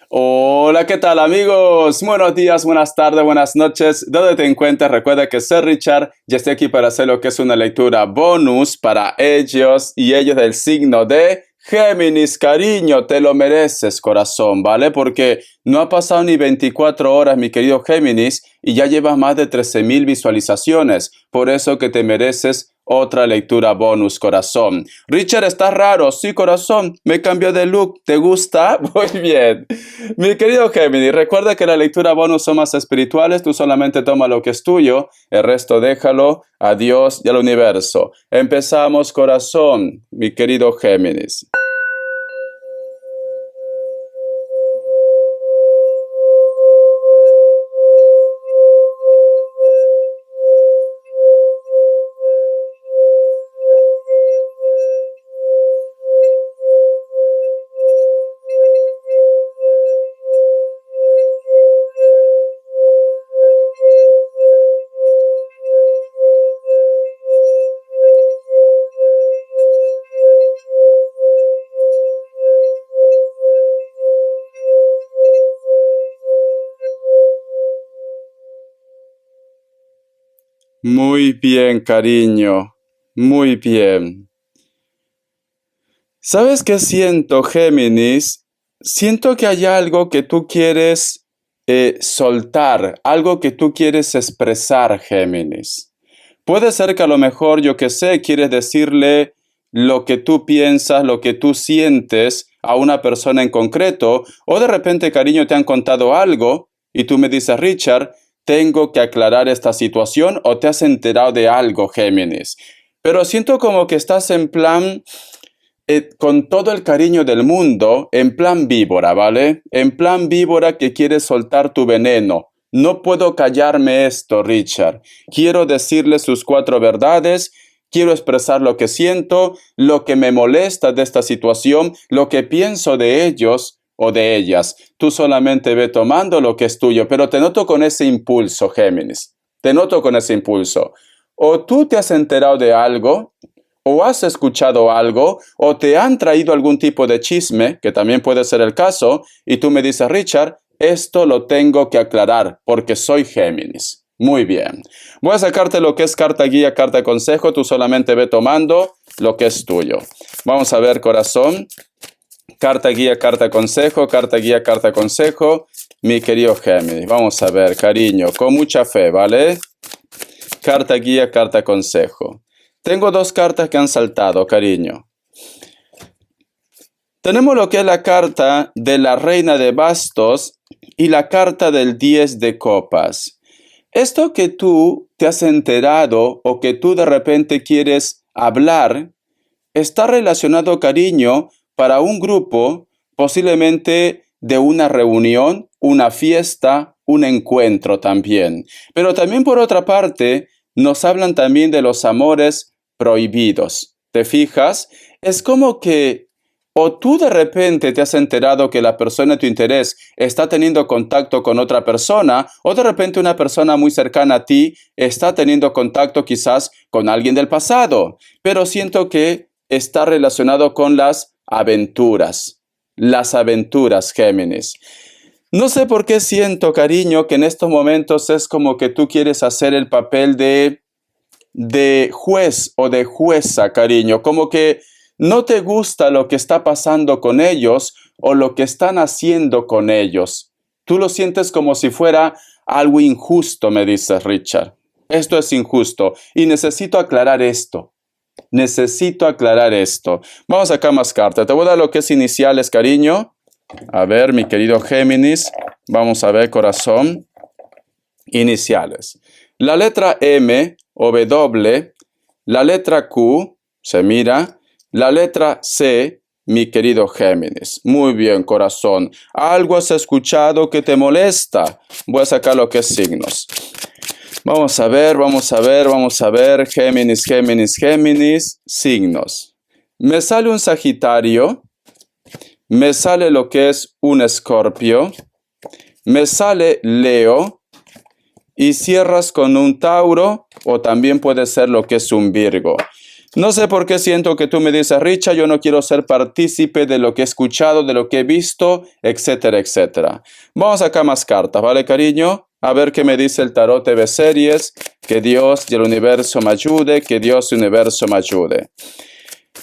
Hola, ¿qué tal amigos? Buenos días, buenas tardes, buenas noches. ¿Dónde te encuentras? Recuerda que soy Richard y estoy aquí para hacer lo que es una lectura bonus para ellos y ellos del signo de Géminis. Cariño, te lo mereces, corazón, ¿vale? Porque no ha pasado ni 24 horas, mi querido Géminis, y ya llevas más de 13,000 visualizaciones. Por eso que te mereces otra lectura bonus, corazón. Richard, ¿estás raro? Sí, corazón. Me cambió de look. ¿Te gusta? Muy bien. Mi querido Gemini, recuerda que la lectura bonus son más espirituales. Tú solamente toma lo que es tuyo. El resto déjalo a Dios y al universo. Empezamos, corazón, mi querido Géminis. Muy bien, cariño. Muy bien. ¿Sabes qué siento, Géminis? Siento que hay algo que tú quieres soltar, algo que tú quieres expresar, Géminis. Puede ser que a lo mejor, yo que sé, quieres decirle lo que tú piensas, lo que tú sientes a una persona en concreto, o de repente, cariño, te han contado algo y tú me dices, Richard, tengo que aclarar esta situación o te has enterado de algo, Géminis. Pero siento como que estás en plan con todo el cariño del mundo, en plan víbora, ¿vale? En plan víbora que quieres soltar tu veneno. No puedo callarme esto, Richard. Quiero decirle sus cuatro verdades, quiero expresar lo que siento, lo que me molesta de esta situación, lo que pienso de ellos o de ellas. Tú solamente ve tomando lo que es tuyo, pero te noto con ese impulso, Géminis. Te noto con ese impulso. O tú te has enterado de algo o has escuchado algo, o te han traído algún tipo de chisme, que también puede ser el caso, y tú me dices, Richard, esto lo tengo que aclarar, porque soy Géminis. Muy bien. Voy a sacarte lo que es carta guía, carta consejo, tú solamente ve tomando lo que es tuyo. Vamos a ver, corazón. Carta guía, carta consejo, carta guía, carta consejo. Mi querido Géminis, vamos a ver, cariño, con mucha fe, ¿vale? Carta guía, carta consejo. Tengo dos cartas que han saltado, cariño. Tenemos lo que es la carta de la reina de bastos y la carta del 10 de copas. Esto que tú te has enterado o que tú de repente quieres hablar, está relacionado, cariño, para un grupo, posiblemente de una reunión, una fiesta, un encuentro también. Pero también por otra parte, nos hablan también de los amores prohibidos. ¿Te fijas? Es como que o tú de repente te has enterado que la persona de tu interés está teniendo contacto con otra persona, o de repente una persona muy cercana a ti está teniendo contacto quizás con alguien del pasado. Pero siento que está relacionado con las aventuras. Las aventuras, Géminis. No sé por qué siento, cariño, que en estos momentos es como que tú quieres hacer el papel de juez o de jueza, cariño, como que no te gusta lo que está pasando con ellos o lo que están haciendo con ellos. Tú lo sientes como si fuera algo injusto, me dices, Richard. Esto es injusto y necesito aclarar esto. Necesito aclarar esto. Vamos acá más cartas. Te voy a dar lo que es iniciales, cariño. A ver, mi querido Géminis. Vamos a ver, corazón. Iniciales. La letra M o W, la letra Q, se mira, la letra C, mi querido Géminis. Muy bien, corazón. ¿Algo has escuchado que te molesta? Voy a sacar lo que es signos. Vamos a ver, vamos a ver, vamos a ver. Géminis, Géminis, Géminis. Signos. Me sale un Sagitario. Me sale lo que es un Escorpio. Me sale Leo. Y cierras con un Tauro o también puede ser lo que es un Virgo. No sé por qué siento que tú me dices, Richard, yo no quiero ser partícipe de lo que he escuchado, de lo que he visto, etcétera, etcétera. Vamos acá más cartas, ¿vale, cariño? A ver qué me dice el tarot TV Series. Que Dios y el universo me ayude, que Dios y el universo me ayude.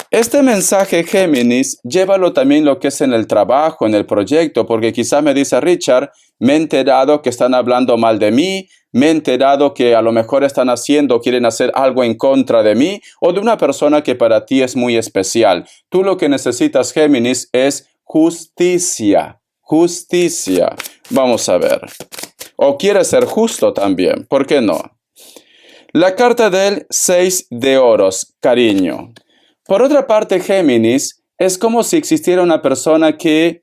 Este mensaje, Géminis, llévalo también lo que es en el trabajo, en el proyecto, porque quizás me dice Richard, me he enterado que están hablando mal de mí, me he enterado que a lo mejor están haciendo, quieren hacer algo en contra de mí o de una persona que para ti es muy especial. Tú lo que necesitas, Géminis, es justicia, justicia. Vamos a ver. O quieres ser justo también, ¿por qué no? La carta del 6 de oros, cariño. Por otra parte, Géminis, es como si existiera una persona que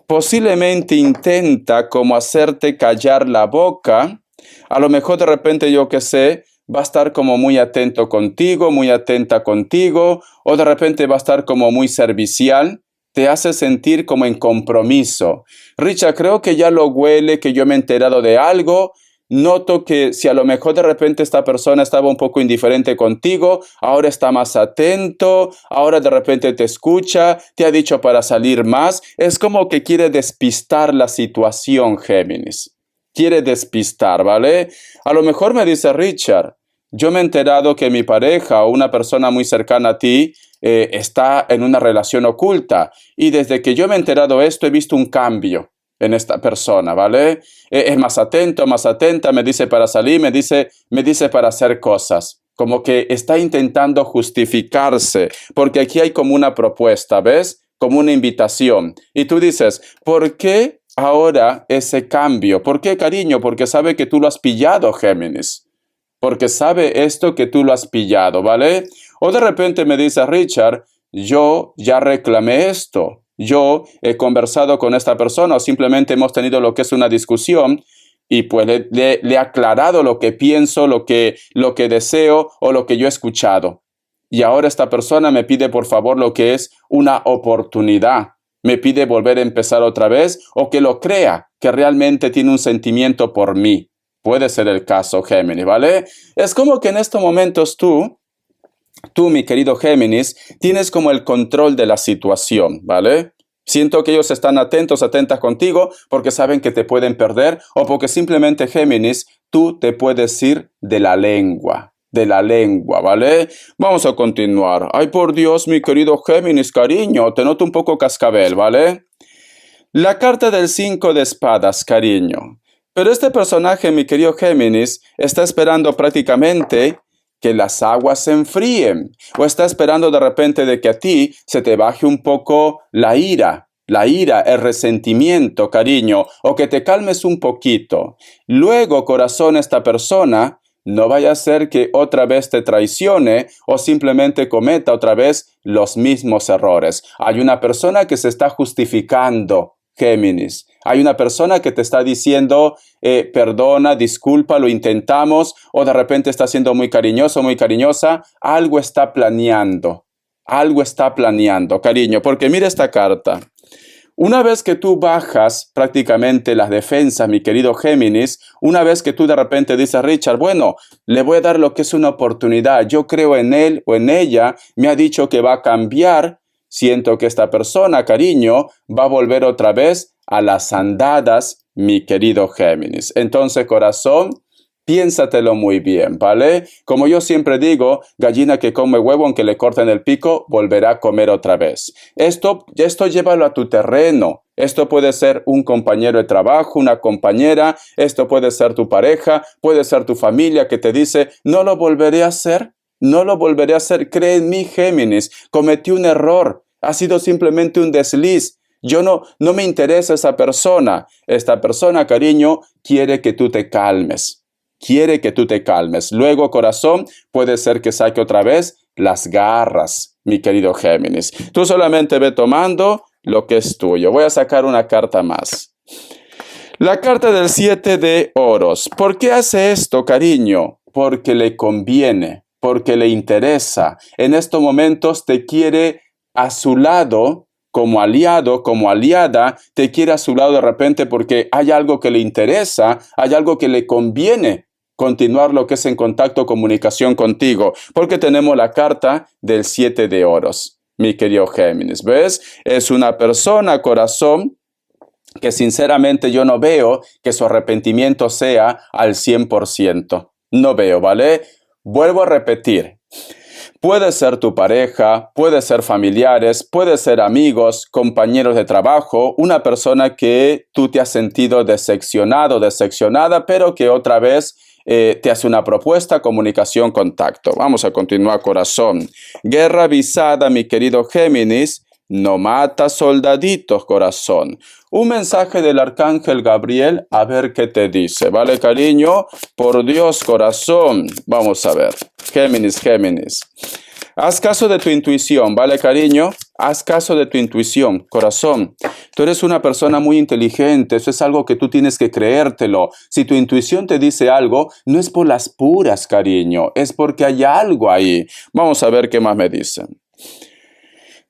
posiblemente intenta como hacerte callar la boca. A lo mejor de repente, yo que sé, va a estar como muy atento contigo, muy atenta contigo, o de repente va a estar como muy servicial. Te hace sentir como en compromiso. Richard, creo que ya lo huele, que yo me he enterado de algo. Noto que si a lo mejor de repente esta persona estaba un poco indiferente contigo, ahora está más atento, ahora de repente te escucha, te ha dicho para salir más. Es como que quiere despistar la situación, Géminis. Quiere despistar, ¿vale? A lo mejor me dice Richard, yo me he enterado que mi pareja o una persona muy cercana a ti está en una relación oculta y desde que yo me he enterado esto he visto un cambio en esta persona, ¿vale? Es más atento, más atenta, me dice para salir, me dice para hacer cosas. Como que está intentando justificarse, porque aquí hay como una propuesta, ¿ves? Como una invitación. Y tú dices, ¿por qué ahora ese cambio? ¿Por qué, cariño? Porque sabe que tú lo has pillado, Géminis. Porque sabe esto que tú lo has pillado, ¿vale? O de repente me dice Richard, yo ya reclamé esto. Yo he conversado con esta persona o simplemente hemos tenido lo que es una discusión y pues le he aclarado lo que pienso, lo que deseo o lo que yo he escuchado. Y ahora esta persona me pide por favor lo que es una oportunidad. Me pide volver a empezar otra vez o que lo crea, que realmente tiene un sentimiento por mí. Puede ser el caso, Géminis, ¿vale? Es como que en estos momentos tú, mi querido Géminis, tienes como el control de la situación, ¿vale? Siento que ellos están atentos, atentas contigo, porque saben que te pueden perder, o porque simplemente, Géminis, tú te puedes ir de la lengua, ¿vale? Vamos a continuar. Ay, por Dios, mi querido Géminis, cariño, te noto un poco cascabel, ¿vale? La carta del 5 de espadas, cariño. Pero este personaje, mi querido Géminis, está esperando prácticamente que las aguas se enfríen, o está esperando de repente de que a ti se te baje un poco la ira, el resentimiento, cariño, o que te calmes un poquito. Luego, corazón, esta persona no vaya a ser que otra vez te traicione o simplemente cometa otra vez los mismos errores. Hay una persona que se está justificando, Géminis. Hay una persona que te está diciendo, perdona, disculpa, lo intentamos, o de repente está siendo muy cariñoso, muy cariñosa. Algo está planeando, cariño, porque mira esta carta. Una vez que tú bajas prácticamente las defensas, mi querido Géminis, una vez que tú de repente dices, Richard, bueno, le voy a dar lo que es una oportunidad, yo creo en él o en ella, me ha dicho que va a cambiar, siento que esta persona, cariño, va a volver otra vez a las andadas, mi querido Géminis. Entonces, corazón, piénsatelo muy bien, ¿vale? Como yo siempre digo, gallina que come huevo aunque le corten el pico, volverá a comer otra vez. Esto llévalo a tu terreno. Esto puede ser un compañero de trabajo, una compañera, esto puede ser tu pareja, puede ser tu familia que te dice, no lo volveré a hacer, cree en mí, Géminis, cometí un error, ha sido simplemente un desliz. Yo no me interesa esa persona. Esta persona, cariño, quiere que tú te calmes. Luego, corazón, puede ser que saque otra vez las garras, mi querido Géminis. Tú solamente ve tomando lo que es tuyo. Voy a sacar una carta más. La carta del 7 de oros. ¿Por qué hace esto, cariño? Porque le conviene, porque le interesa. En estos momentos te quiere a su lado, como aliado, como aliada, te quiere a su lado de repente porque hay algo que le interesa, hay algo que le conviene. continuar lo que es en contacto, comunicación contigo, porque tenemos la carta del 7 de oros, mi querido Géminis. ¿Ves? Es una persona, corazón, que sinceramente yo no veo que su arrepentimiento sea al 100%. No veo, ¿vale? Vuelvo a repetir. Puede ser tu pareja, puede ser familiares, puede ser amigos, compañeros de trabajo, una persona que tú te has sentido decepcionado, decepcionada, pero que otra vez te hace una propuesta, comunicación, contacto. Vamos a continuar, corazón. Guerra avisada, mi querido Géminis, no mata soldaditos, corazón. Un mensaje del arcángel Gabriel, a ver qué te dice, ¿vale, cariño? Por Dios, corazón. Vamos a ver. Géminis, Géminis. Haz caso de tu intuición, ¿vale, cariño? Haz caso de tu intuición, corazón. Tú eres una persona muy inteligente, eso es algo que tú tienes que creértelo. Si tu intuición te dice algo, no es por las puras, cariño, es porque hay algo ahí. Vamos a ver qué más me dicen.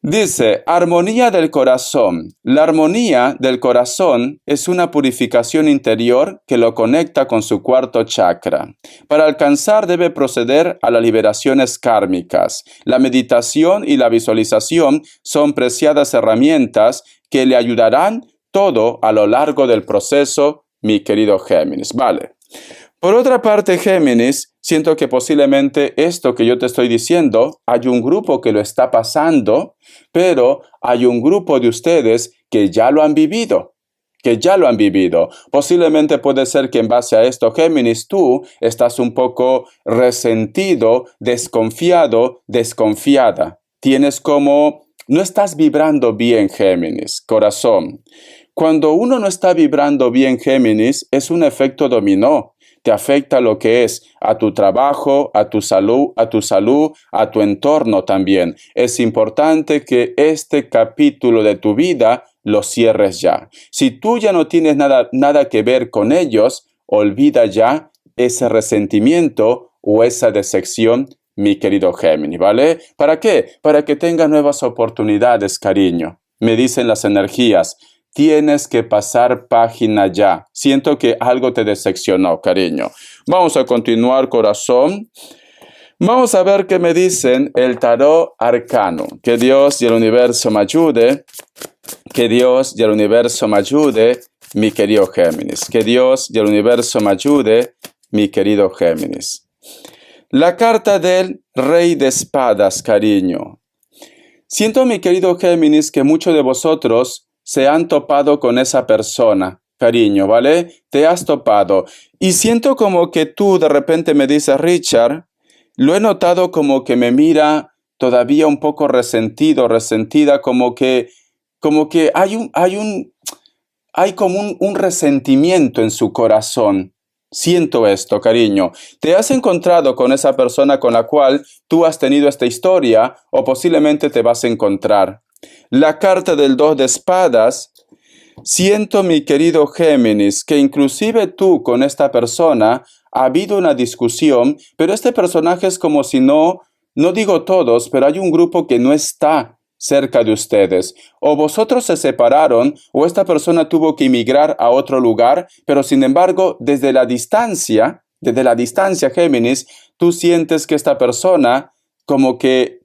Dice, armonía del corazón. La armonía del corazón es una purificación interior que lo conecta con su cuarto chakra. Para alcanzar debe proceder a las liberaciones kármicas. La meditación y la visualización son preciadas herramientas que le ayudarán todo a lo largo del proceso, mi querido Géminis. Vale. Por otra parte, Géminis, siento que posiblemente esto que yo te estoy diciendo, hay un grupo que lo está pasando, pero hay un grupo de ustedes que ya lo han vivido. Posiblemente puede ser que en base a esto, Géminis, tú estás un poco resentido, desconfiado, desconfiada. No estás vibrando bien, Géminis, corazón. Cuando uno no está vibrando bien, Géminis, es un efecto dominó. Te afecta lo que es a tu trabajo, a tu salud, a tu entorno también. Es importante que este capítulo de tu vida lo cierres ya. Si tú ya no tienes nada que ver con ellos, olvida ya ese resentimiento o esa decepción, mi querido Géminis, ¿vale? ¿Para qué? Para que tengas nuevas oportunidades, cariño. Me dicen las energías. Tienes que pasar página ya. Siento que algo te decepcionó, cariño. Vamos a continuar, corazón. Vamos a ver qué me dicen el tarot arcano. Que Dios y el universo me ayude. Que Dios y el universo me ayude, mi querido Géminis. Que Dios y el universo me ayude, mi querido Géminis. La carta del Rey de Espadas, cariño. Siento, mi querido Géminis, que muchos de vosotros se han topado con esa persona, cariño, ¿vale? Te has topado. Y siento como que tú de repente me dices, Richard, lo he notado como que me mira todavía un poco resentido, resentida, como que hay como un resentimiento en su corazón. Siento esto, cariño. ¿Te has encontrado con esa persona con la cual tú has tenido esta historia o posiblemente te vas a encontrar? La carta del 2 de espadas. Siento, mi querido Géminis, que inclusive tú con esta persona ha habido una discusión, pero este personaje es como si no digo todos, pero hay un grupo que no está cerca de ustedes. O vosotros se separaron, o esta persona tuvo que emigrar a otro lugar, pero sin embargo, desde la distancia, Géminis, tú sientes que esta persona como que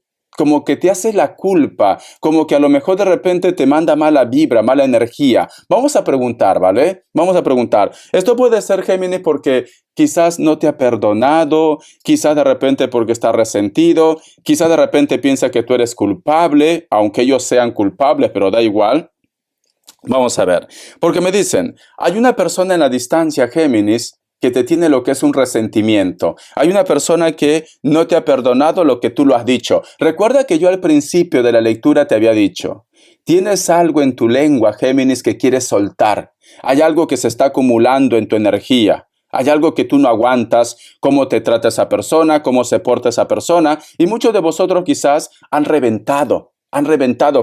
te hace la culpa, como que a lo mejor de repente te manda mala vibra, mala energía. Vamos a preguntar, ¿vale? Vamos a preguntar. Esto puede ser, Géminis, porque quizás no te ha perdonado, quizás de repente porque está resentido, quizás de repente piensa que tú eres culpable, aunque ellos sean culpables, pero da igual. Vamos a ver, porque me dicen, hay una persona en la distancia, Géminis, que te tiene lo que es un resentimiento. Hay una persona que no te ha perdonado lo que tú lo has dicho. Recuerda que yo al principio de la lectura te había dicho, tienes algo en tu lengua, Géminis, que quieres soltar. Hay algo que se está acumulando en tu energía. Hay algo que tú no aguantas, cómo te trata esa persona, cómo se porta esa persona. Y muchos de vosotros quizás han reventado,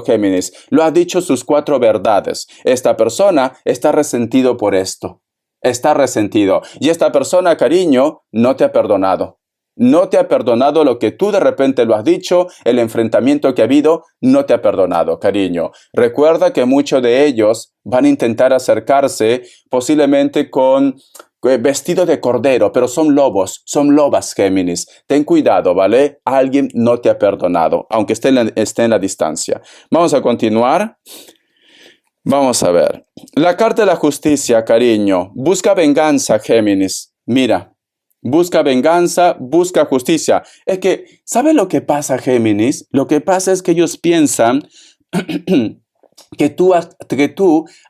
Géminis. Lo ha dicho sus 4 verdades. Esta persona está resentido por esto. Está resentido. Y esta persona, cariño, no te ha perdonado. No te ha perdonado lo que tú de repente lo has dicho, el enfrentamiento que ha habido, no te ha perdonado, cariño. Recuerda que muchos de ellos van a intentar acercarse posiblemente con vestido de cordero, pero son lobos, son lobas, Géminis. Ten cuidado, ¿vale? Alguien no te ha perdonado, aunque esté en la distancia. Vamos a continuar. Vamos a ver. La carta de la justicia, cariño. Busca venganza, Géminis. Mira, busca venganza, busca justicia. Es que, ¿sabe lo que pasa, Géminis? Lo que pasa es que ellos piensan que tú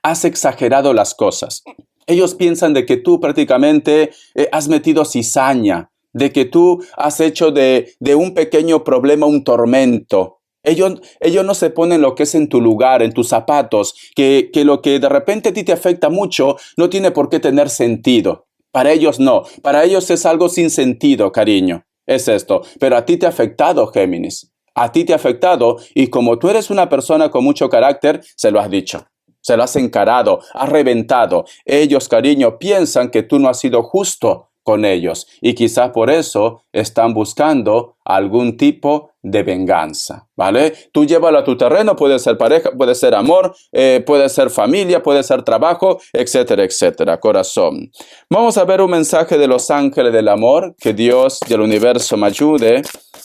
has exagerado las cosas. Ellos piensan de que tú prácticamente has metido cizaña, de que tú has hecho de un pequeño problema un tormento. Ellos no se ponen lo que es en tu lugar, en tus zapatos, que lo que de repente a ti te afecta mucho no tiene por qué tener sentido. Para ellos no, para ellos es algo sin sentido, cariño. Es esto, pero a ti te ha afectado, Géminis. A ti te ha afectado y como tú eres una persona con mucho carácter, se lo has dicho. Se lo has encarado, has reventado. Ellos, cariño, piensan que tú no has sido justo con ellos y quizás por eso están buscando algún tipo de venganza, ¿vale? Tú llévalo a tu terreno, puede ser pareja, puede ser amor, puede ser familia, puede ser trabajo, etcétera, etcétera, corazón. Vamos a ver un mensaje de los ángeles del amor, que Dios y el universo me ayude,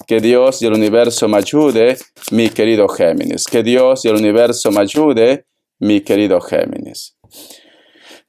que Dios y el universo me ayude, mi querido Géminis, que Dios y el universo me ayude, mi querido Géminis.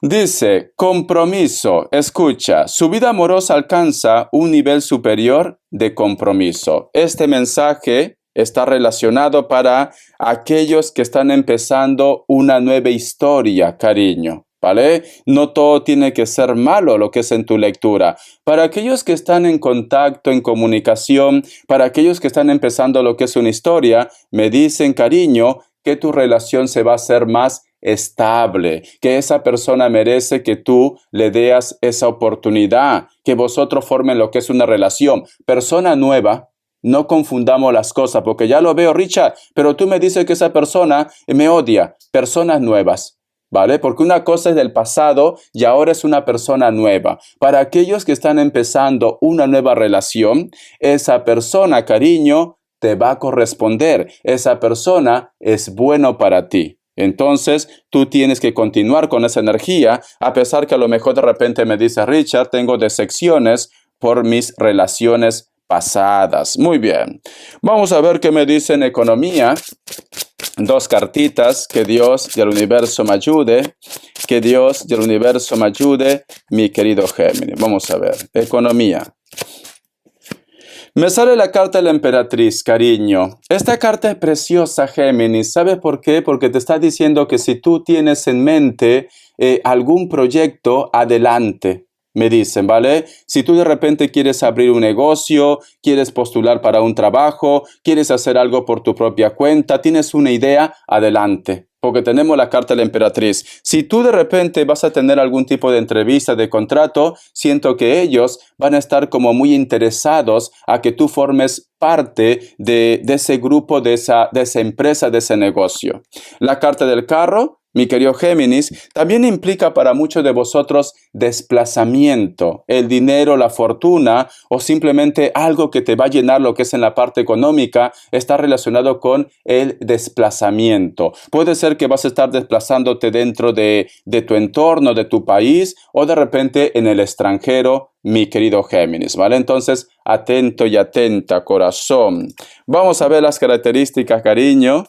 Dice, compromiso, escucha, su vida amorosa alcanza un nivel superior de compromiso. Este mensaje está relacionado para aquellos que están empezando una nueva historia, cariño, ¿vale? No todo tiene que ser malo lo que es en tu lectura. Para aquellos que están en contacto, en comunicación, para aquellos que están empezando lo que es una historia, me dicen, cariño, que tu relación se va a hacer más estable, que esa persona merece que tú le des esa oportunidad, que vosotros formen lo que es una relación. Persona nueva, no confundamos las cosas, porque ya lo veo, Richard, pero tú me dices que esa persona me odia. Personas nuevas, ¿vale? Porque una cosa es del pasado y ahora es una persona nueva. Para aquellos que están empezando una nueva relación, esa persona, cariño, te va a corresponder. Esa persona es bueno para ti. Entonces, tú tienes que continuar con esa energía, a pesar que a lo mejor de repente me dice, Richard, tengo decepciones por mis relaciones pasadas. Muy bien. Vamos a ver qué me dice en economía. Dos cartitas, que Dios y el universo me ayude, que Dios y el universo me ayude, mi querido Géminis. Vamos a ver, economía. Me sale la carta de la emperatriz, cariño. Esta carta es preciosa, Géminis. ¿Sabes por qué? Porque te está diciendo que si tú tienes en mente algún proyecto, adelante. Me dicen, ¿vale? Si tú de repente quieres abrir un negocio, quieres postular para un trabajo, quieres hacer algo por tu propia cuenta, tienes una idea, adelante. Porque tenemos la carta de la emperatriz. Si tú de repente vas a tener algún tipo de entrevista, de contrato, siento que ellos van a estar como muy interesados a que tú formes parte de ese grupo, de esa empresa, de ese negocio. La carta del carro, mi querido Géminis, también implica para muchos de vosotros desplazamiento, el dinero, la fortuna o simplemente algo que te va a llenar lo que es en la parte económica, está relacionado con el desplazamiento. Puede ser que vas a estar desplazándote dentro de tu entorno, de tu país o de repente en el extranjero, mi querido Géminis, ¿vale? Entonces, atento y atenta, corazón. Vamos a ver las características, cariño.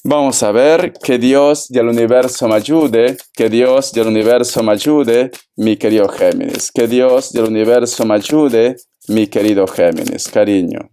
Vamos a ver, que Dios y el universo me ayude, que Dios y el universo me ayude, mi querido Géminis, que Dios y el universo me ayude, mi querido Géminis, cariño.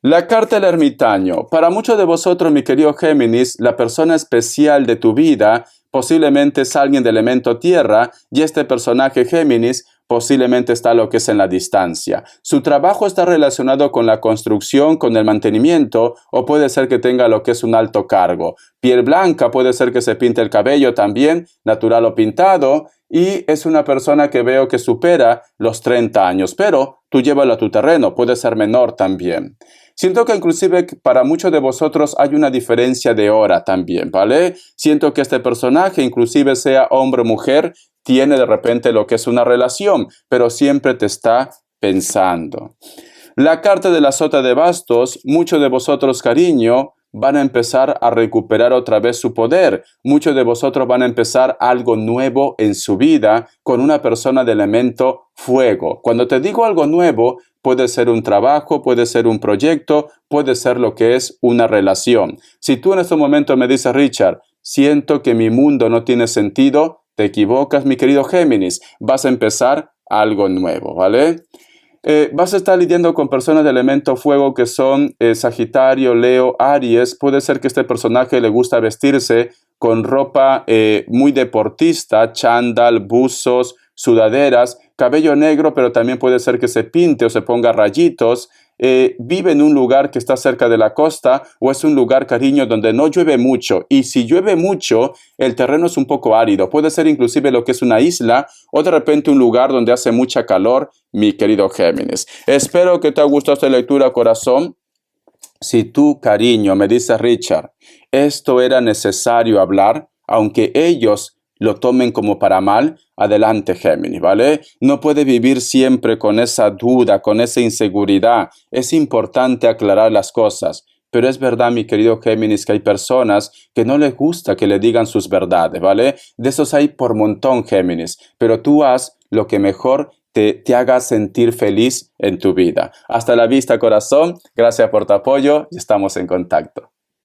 La carta del ermitaño. Para muchos de vosotros, mi querido Géminis, la persona especial de tu vida posiblemente es alguien de elemento tierra y este personaje Géminis posiblemente está lo que es en la distancia. Su trabajo está relacionado con la construcción, con el mantenimiento, o puede ser que tenga lo que es un alto cargo. Piel blanca, puede ser que se pinte el cabello también, natural o pintado, y es una persona que veo que supera los 30 años, pero tú llévalo a tu terreno, puede ser menor también. Siento que inclusive para muchos de vosotros hay una diferencia de hora también, ¿vale? Siento que este personaje, inclusive sea hombre o mujer, tiene de repente lo que es una relación, pero siempre te está pensando. La carta de la sota de bastos, muchos de vosotros, cariño, van a empezar a recuperar otra vez su poder. Muchos de vosotros van a empezar algo nuevo en su vida con una persona de elemento fuego. Cuando te digo algo nuevo, puede ser un trabajo, puede ser un proyecto, puede ser lo que es una relación. Si tú en este momento me dices, Richard, siento que mi mundo no tiene sentido, te equivocas, mi querido Géminis. Vas a empezar algo nuevo, ¿vale? Vas a estar lidiando con personas de elemento fuego que son Sagitario, Leo, Aries. Puede ser que este personaje le gusta vestirse con ropa muy deportista, chándal, buzos, sudaderas, cabello negro, pero también puede ser que se pinte o se ponga rayitos. Vive en un lugar que está cerca de la costa o es un lugar, cariño, donde no llueve mucho. Y si llueve mucho, el terreno es un poco árido. Puede ser inclusive lo que es una isla o de repente un lugar donde hace mucha calor, mi querido Géminis. Espero que te haya gustado esta lectura, corazón. Si tú, cariño, me dices, Richard, esto era necesario hablar, aunque ellos lo tomen como para mal, adelante, Géminis, ¿vale? No puede vivir siempre con esa duda, con esa inseguridad. Es importante aclarar las cosas. Pero es verdad, mi querido Géminis, que hay personas que no les gusta que le digan sus verdades, ¿vale? De esos hay por montón, Géminis. Pero tú haz lo que mejor te haga sentir feliz en tu vida. Hasta la vista, corazón. Gracias por tu apoyo y estamos en contacto.